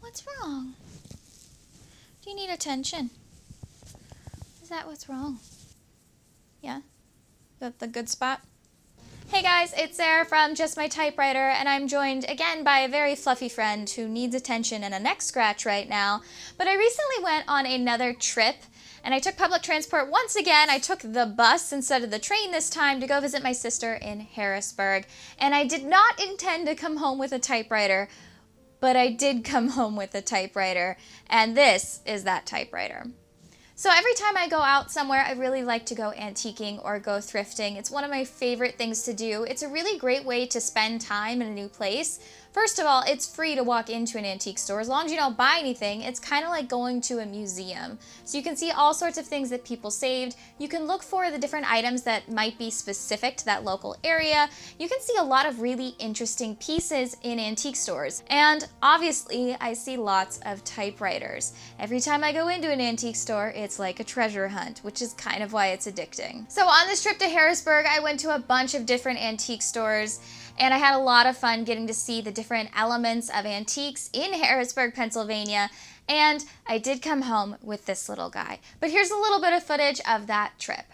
What's wrong? Do you need attention? Is that what's wrong? Yeah? That's the good spot? Hey guys, it's Sarah from Just My Typewriter, and I'm joined again by a very fluffy friend who needs attention and a neck scratch right now. But I recently went on another trip, and I took public transport once again. I took the bus instead of the train this time to go visit my sister in Harrisburg. And I did not intend to come home with a typewriter, but I did come home with a typewriter, and this is that typewriter. So every time I go out somewhere, I really like to go antiquing or go thrifting. It's one of my favorite things to do. It's a really great way to spend time in a new place. First of all, it's free to walk into an antique store. As long as you don't buy anything, it's kind of like going to a museum. So you can see all sorts of things that people saved. You can look for the different items that might be specific to that local area. You can see a lot of really interesting pieces in antique stores. And obviously, I see lots of typewriters. Every time I go into an antique store, it's like a treasure hunt, which is kind of why it's addicting. So on this trip to Harrisburg, I went to a bunch of different antique stores, and I had a lot of fun getting to see the different elements of antiques in Harrisburg, Pennsylvania, and I did come home with this little guy. But here's a little bit of footage of that trip.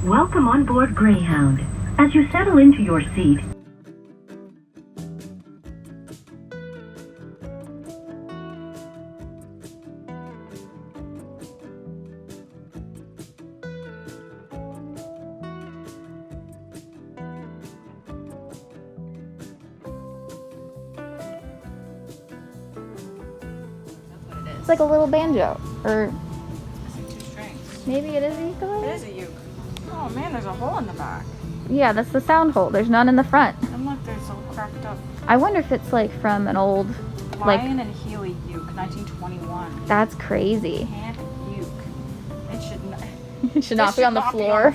Welcome on board Greyhound. As you settle into your seat, It's like a little banjo, or It's like two strings. maybe it is a ukulele? It is a uke. Oh man, there's a hole in the back. Yeah, that's the sound hole. There's none in the front. And look, there's a cracked up I wonder if it's like from an old, Lion and Healy uke, 1921. that's crazy. Hand uke. It should not. It should not be on the floor.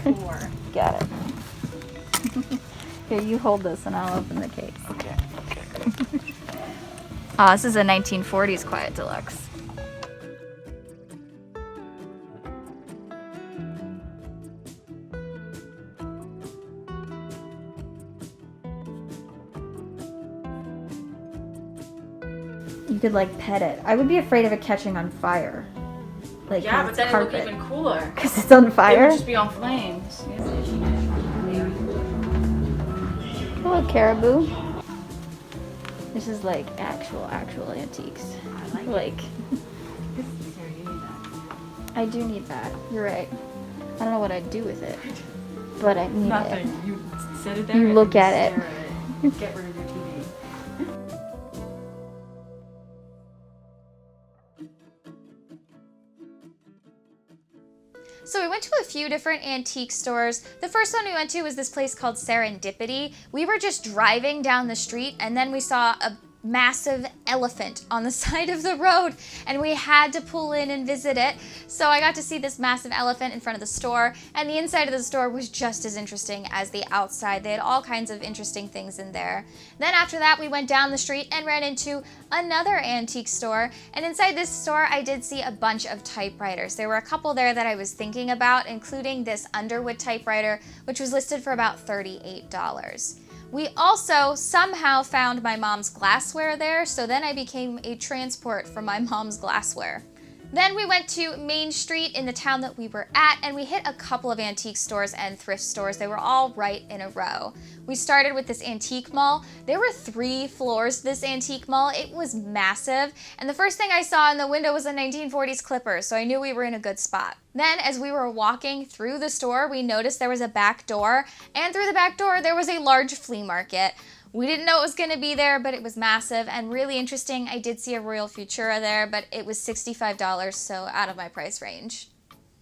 Got it. Here, you hold this and I'll open the case. Okay. This is a 1940s Quiet Deluxe. You could like pet it. I would be afraid of it catching on fire. Like Yeah, but then it would be even cooler. because it's on It fire. would just be on flames. Hello, caribou. This is like actual antiques. I like it. This is here, you need that. I do need that. You're right. I don't know what I'd do with it, but I need it. Nothing. You sit it there. You and look you at it. stare at it. Get rid of your TV. So we went to a few different antique stores. The first one we went to was this place called Serendipity. We were just driving down the street and then we saw a massive elephant on the side of the road and we had to pull in and visit it. So I got to see this massive elephant in front of the store, and the inside of the store was just as interesting as the outside. They had all kinds of interesting things in there. Then after that we went down the street and ran into another antique store, and inside this store I did see a bunch of typewriters. There were a couple there that I was thinking about, including this Underwood typewriter, which was listed for about $38. We also somehow found my mom's glassware there, so then I became a transport for my mom's glassware. Then we went to Main Street in the town that we were at, and we hit a couple of antique stores and thrift stores. They were all right in a row. We started with this antique mall. There were 3 floors to this antique mall. It was massive, and the first thing I saw in the window was a 1940s Clipper, so I knew we were in a good spot. Then, as we were walking through the store, we noticed there was a back door, and through the back door there was a large flea market. We didn't know it was going to be there, but it was massive and really interesting. I did see a Royal Futura there, but it was $65, so out of my price range.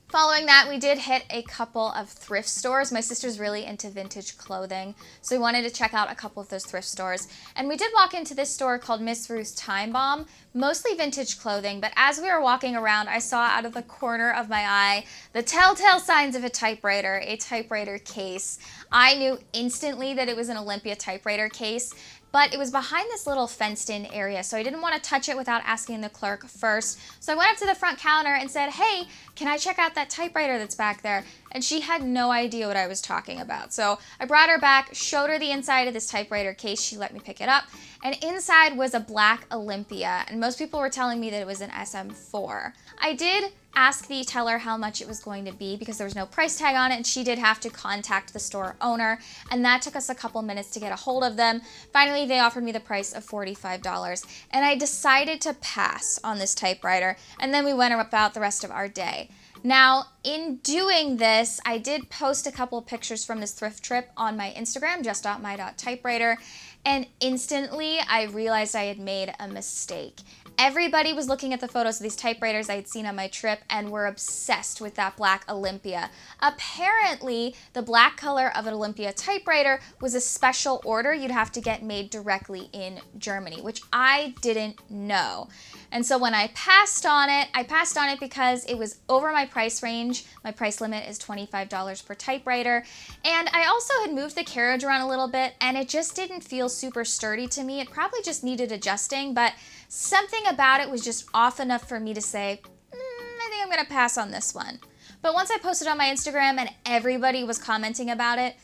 Following that, we did hit a couple of thrift stores. My sister's really into vintage clothing, so we wanted to check out a couple of those thrift stores. And we did walk into this store called Miss Ruth's Time Bomb, mostly vintage clothing, but as we were walking around, I saw out of the corner of my eye the telltale signs of a typewriter case. I knew instantly that it was an Olympia typewriter case. but it was behind this little fenced-in area, so I didn't want to touch it without asking the clerk first. So I went up to the front counter and said, "Hey, can I check out that typewriter that's back there?" And she had no idea what I was talking about. So I brought her back, showed her the inside of this typewriter case. She let me pick it up, and inside was a black Olympia, and most people were telling me that it was an SM4. I did ask the teller how much it was going to be because there was no price tag on it, and she did have to contact the store owner, and that took us a couple minutes to get a hold of them. Finally, they offered me the price of $45, and I decided to pass on this typewriter, and then we went about the rest of our day. Now, in doing this, I did post a couple of pictures from this thrift trip on my Instagram, just.my.typewriter, and instantly I realized I had made a mistake. Everybody was looking at the photos of these typewriters I had seen on my trip and were obsessed with that black Olympia. Apparently, the black color of an Olympia typewriter was a special order you'd have to get made directly in Germany, which I didn't know. And so when I passed on it because it was over my price range. My price limit is $25 per typewriter. And I also had moved the carriage around a little bit, and it just didn't feel super sturdy to me. It probably just needed adjusting, but something about it was just off enough for me to say, I think I'm gonna pass on this one. But once I posted on my Instagram and everybody was commenting about it,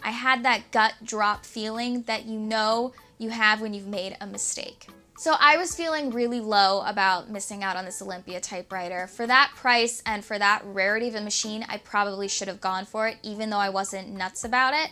I had that gut drop feeling that you know you have when you've made a mistake. So I was feeling really low about missing out on this Olympia typewriter. For that price and for that rarity of a machine, I probably should have gone for it, even though I wasn't nuts about it.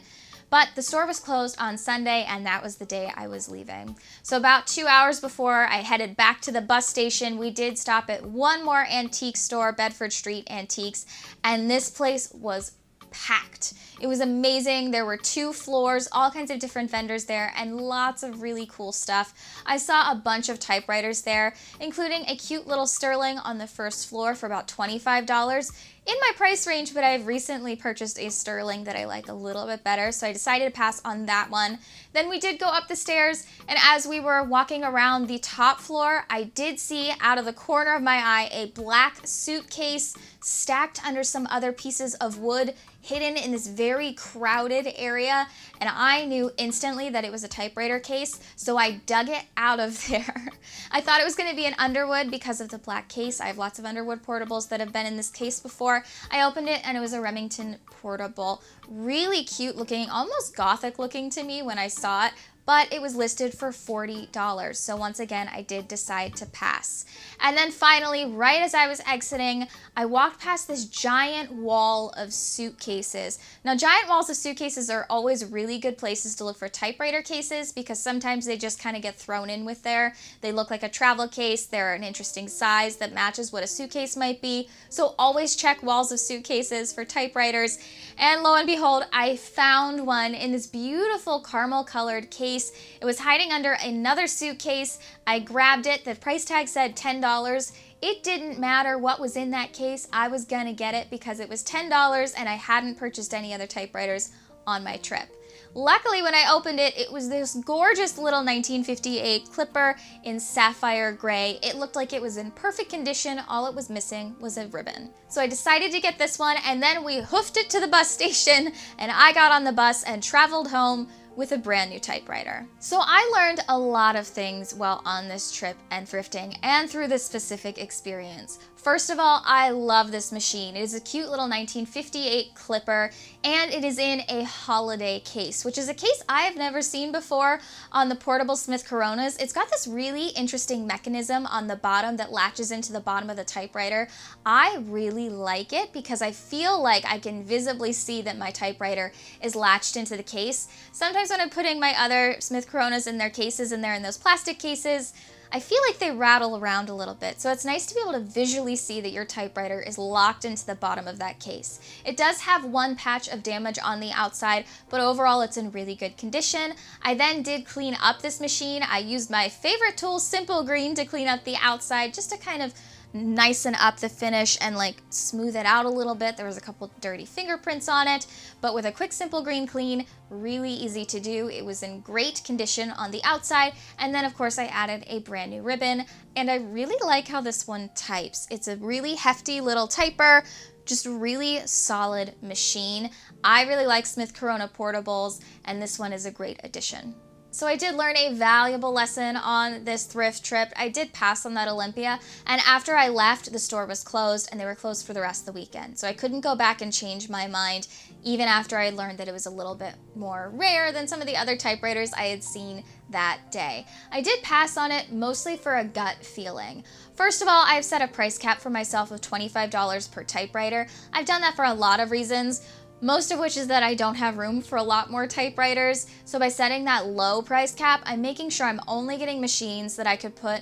But the store was closed on Sunday, and that was the day I was leaving. So about 2 hours before I headed back to the bus station, we did stop at one more antique store, Bedford Street Antiques, and this place was packed. It was amazing. There were 2 floors, all kinds of different vendors there, and lots of really cool stuff. I saw a bunch of typewriters there, including a cute little Sterling on the first floor for about $25. In my price range, but I've recently purchased a Sterling that I like a little bit better, so I decided to pass on that one. Then we did go up the stairs, and as we were walking around the top floor, I did see out of the corner of my eye a black suitcase stacked under some other pieces of wood, hidden in this very crowded area, and I knew instantly that it was a typewriter case, so I dug it out of there. I thought it was going to be an Underwood because of the black case. I have lots of Underwood portables that have been in this case before. I opened it and it was a Remington portable. Really cute looking, almost gothic looking to me when I saw it, but it was listed for $40. So once again, I did decide to pass. And then finally, right as I was exiting, I walked past this giant wall of suitcases. Now, giant walls of suitcases are always really good places to look for typewriter cases because sometimes they just kind of get thrown in with there. They look like a travel case. They're an interesting size that matches what a suitcase might be. So always check walls of suitcases for typewriters. And lo and behold, I found one in this beautiful caramel colored case. It was hiding under another suitcase. I grabbed it. The price tag said $10. It didn't matter what was in that case. I was gonna get it because it was $10 and I hadn't purchased any other typewriters on my trip. Luckily, when I opened it, it was this gorgeous little 1958 clipper in sapphire gray. It looked like it was in perfect condition. All it was missing was a ribbon. So I decided to get this one, and then we hoofed it to the bus station, and I got on the bus and traveled home with a brand new typewriter. So I learned a lot of things while on this trip and thrifting and through this specific experience. First of all, I love this machine. It is a cute little 1958 clipper, and it is in a holiday case, which is a case I have never seen before on the portable Smith Coronas. It's got this really interesting mechanism on the bottom that latches into the bottom of the typewriter. I really like it because I feel like I can visibly see that my typewriter is latched into the case. Sometimes when I'm putting my other Smith Coronas in their cases and they're in those plastic cases, I feel like they rattle around a little bit, so it's nice to be able to visually see that your typewriter is locked into the bottom of that case. It does have one patch of damage on the outside, but overall it's in really good condition. I then did clean up this machine. I used my favorite tool, Simple Green, to clean up the outside just to kind of nicen up the finish and like smooth it out a little bit. There was a couple dirty fingerprints on it, but with a quick Simple Green clean, really easy to do. It was in great condition on the outside, and then of course I added a brand new ribbon, and I really like how this one types. It's a really hefty little typer, just a really solid machine. I really like Smith Corona portables, and this one is a great addition. So I did learn a valuable lesson on this thrift trip. I did pass on that Olympia, and after I left, the store was closed, and they were closed for the rest of the weekend. So I couldn't go back and change my mind, even after I learned that it was a little bit more rare than some of the other typewriters I had seen that day. I did pass on it mostly for a gut feeling. First of all, I've set a price cap for myself of $25 per typewriter. I've done that for a lot of reasons, most of which is that I don't have room for a lot more typewriters. So by setting that low price cap, I'm making sure I'm only getting machines that I could put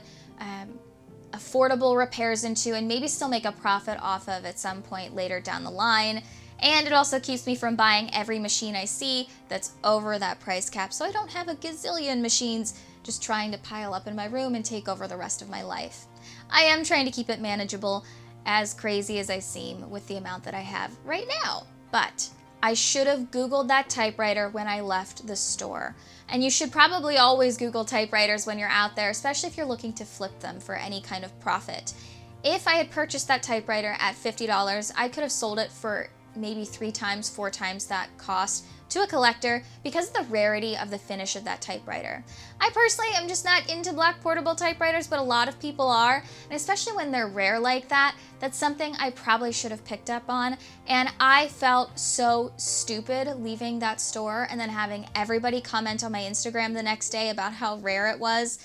affordable repairs into and maybe still make a profit off of at some point later down the line. And it also keeps me from buying every machine I see that's over that price cap, so I don't have a gazillion machines just trying to pile up in my room and take over the rest of my life. I am trying to keep it manageable, as crazy as I seem with the amount that I have right now. But I should have Googled that typewriter when I left the store. And you should probably always Google typewriters when you're out there, especially if you're looking to flip them for any kind of profit. If I had purchased that typewriter at $50, I could have sold it for maybe 3 times, 4 times that cost to a collector because of the rarity of the finish of that typewriter. I personally am just not into black portable typewriters, but a lot of people are, and especially when they're rare like that, that's something I probably should have picked up on, and I felt so stupid leaving that store and then having everybody comment on my Instagram the next day about how rare it was.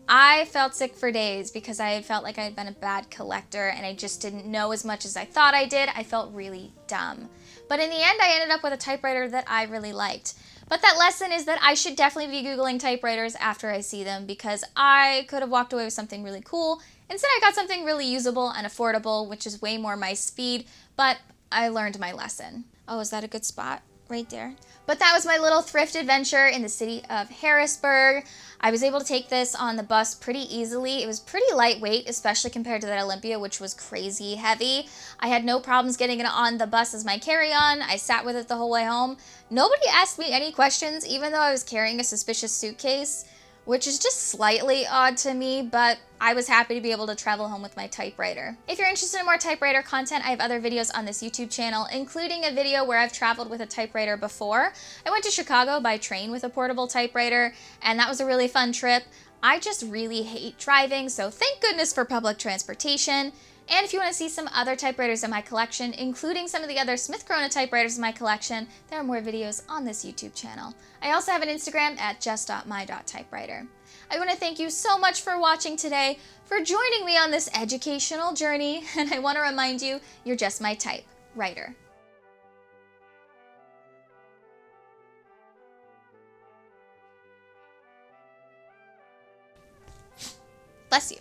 I felt sick for days because I had felt like I had been a bad collector and I just didn't know as much as I thought I did. I felt really dumb. But in the end, I ended up with a typewriter that I really liked. But that lesson is that I should definitely be Googling typewriters after I see them because I could have walked away with something really cool. Instead, I got something really usable and affordable, which is way more my speed, but I learned my lesson. Oh, is that a good spot? Right there. But that was my little thrift adventure in the city of Harrisburg. I was able to take this on the bus pretty easily. It was pretty lightweight, especially compared to that Olympia, which was crazy heavy. I had no problems getting it on the bus as my carry-on. I sat with it the whole way home. Nobody asked me any questions, even though I was carrying a suspicious suitcase, which is just slightly odd to me, but I was happy to be able to travel home with my typewriter. If you're interested in more typewriter content, I have other videos on this YouTube channel, including a video where I've traveled with a typewriter before. I went to Chicago by train with a portable typewriter, and that was a really fun trip. I just really hate driving, so thank goodness for public transportation. And if you want to see some other typewriters in my collection, including some of the other Smith Corona typewriters in my collection, there are more videos on this YouTube channel. I also have an Instagram at just.my.typewriter. I want to thank you so much for watching today, for joining me on this educational journey, and I want to remind you, you're just my typewriter. Bless you.